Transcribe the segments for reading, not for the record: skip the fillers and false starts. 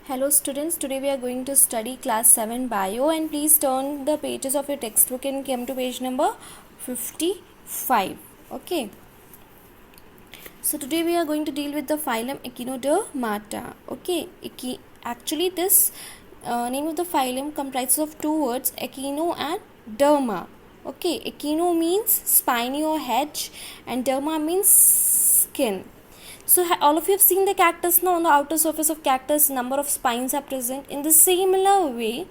Hello students, today we are going to study class 7 bio and please turn the pages of your textbook and come to page number 55. Okay. So today we are going to deal with the phylum Echinodermata. Okay. Actually this name of the phylum comprises of two words, echino and derma. Okay. Echino means spiny or hedge and derma means skin. So all of you have seen the cactus now. On the outer surface of cactus, number of spines are present. In the similar way,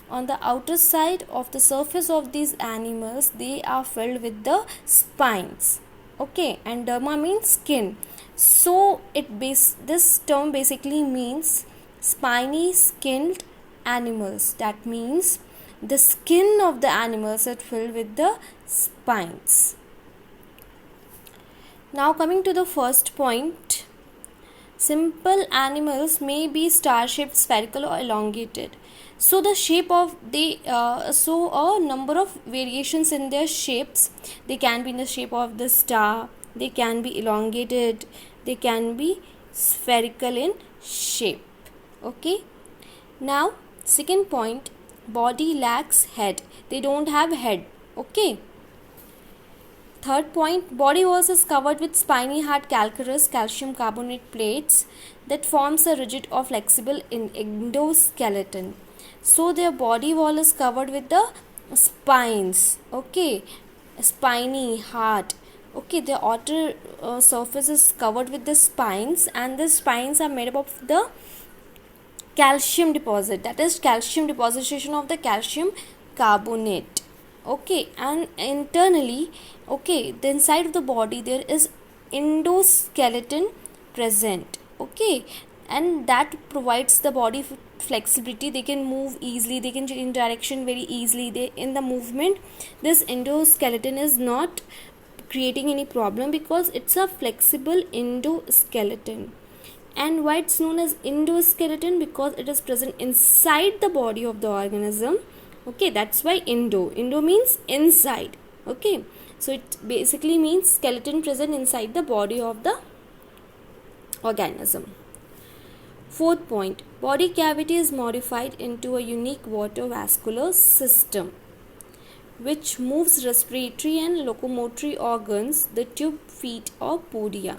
on the outer side of the surface of these animals, they are filled with the spines. Okay, and derma means skin. So this term basically means spiny skinned animals. That means the skin of the animals are filled with the spines. Now coming to the first point, simple animals may be star-shaped, spherical or elongated. So the shape of a number of variations in their shapes. They can be in the shape of the star, they can be elongated, they can be spherical in shape. Okay. Now second point, body lacks head. They don't have head. Okay. Third point, body walls is covered with spiny hard calcareous calcium carbonate plates that forms a rigid or flexible endoskeleton. So their body wall is covered with the spines. Okay, spiny hard. Okay, the outer surface is covered with the spines, and the spines are made up of the calcium deposit. That is calcium deposition of the calcium carbonate. Okay, and internally, okay, the inside of the body there is endoskeleton present. Okay, and that provides the body flexibility. They can move easily, they can change direction very easily. They in the movement, this endoskeleton is not creating any problem because it's a flexible endoskeleton. And why it's known as endoskeleton? Because it is present inside the body of the organism. Okay, that's why endo means inside. Okay, so it basically means skeleton present inside the body of the organism. Fourth point, body cavity is modified into a unique water vascular system which moves respiratory and locomotory organs, the tube, feet or podia.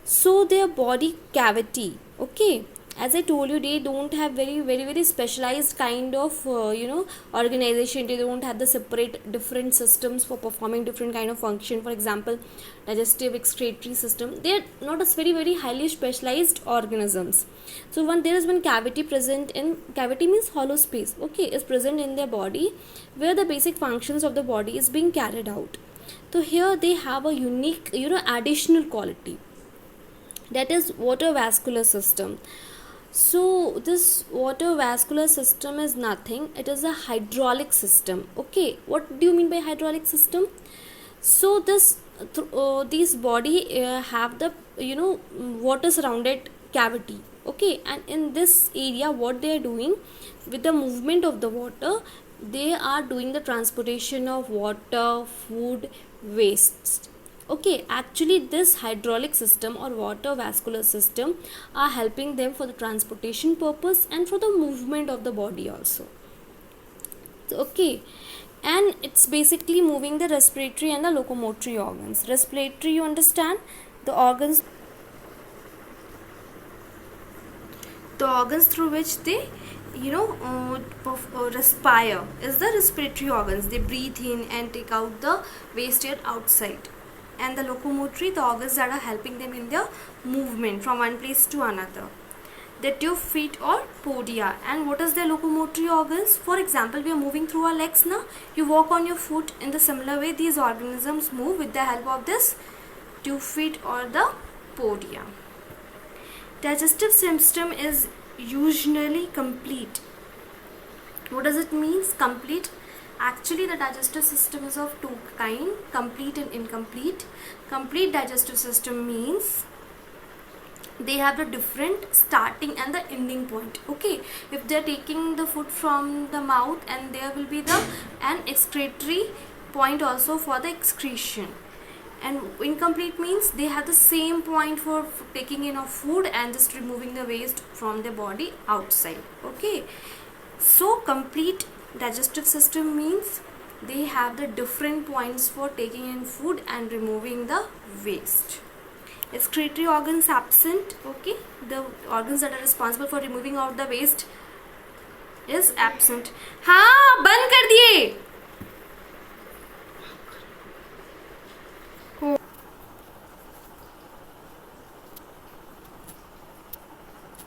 So their body cavity, okay, as I told you, they don't have very specialized kind of organization. They don't have the separate different systems for performing different kind of function. For example, digestive, excretory system. They are not as very highly specialized organisms. So there is one cavity present in, cavity means hollow space, okay, is present in their body where the basic functions of the body is being carried out. So here they have a unique additional quality, that is water vascular system. So this water vascular system is nothing, it is a hydraulic system. Okay, what do you mean by hydraulic system? So these body have the water surrounded cavity. Okay, and in this area what they are doing with the movement of the water, they are doing the transportation of water, food, wastes. Okay, actually this hydraulic system or water vascular system are helping them for the transportation purpose and for the movement of the body also. Okay, and it's basically moving the respiratory and the locomotory organs. Respiratory, you understand, the organs through which they respire is the respiratory organs. They breathe in and take out the waste air outside. And the locomotory, the organs that are helping them in their movement from one place to another, the tube, feet or podia. And what is the locomotory organs? For example, we are moving through our legs now. You walk on your foot. In the similar way, these organisms move with the help of this tube, feet or the podia. Digestive system is usually complete. What does it mean, complete? Actually, the digestive system is of two kinds, complete and incomplete. Complete digestive system means they have the different starting and the ending point. Okay, if they are taking the food from the mouth, and there will be an excretory point also for the excretion. and incomplete means they have the same point for taking in of food and just removing the waste from their body outside. Okay, so complete digestive system means they have the different points for taking in food and removing the waste. Excretory organs absent. Okay, the organs that are responsible for removing out the waste is absent. हाँ बंद कर दिए.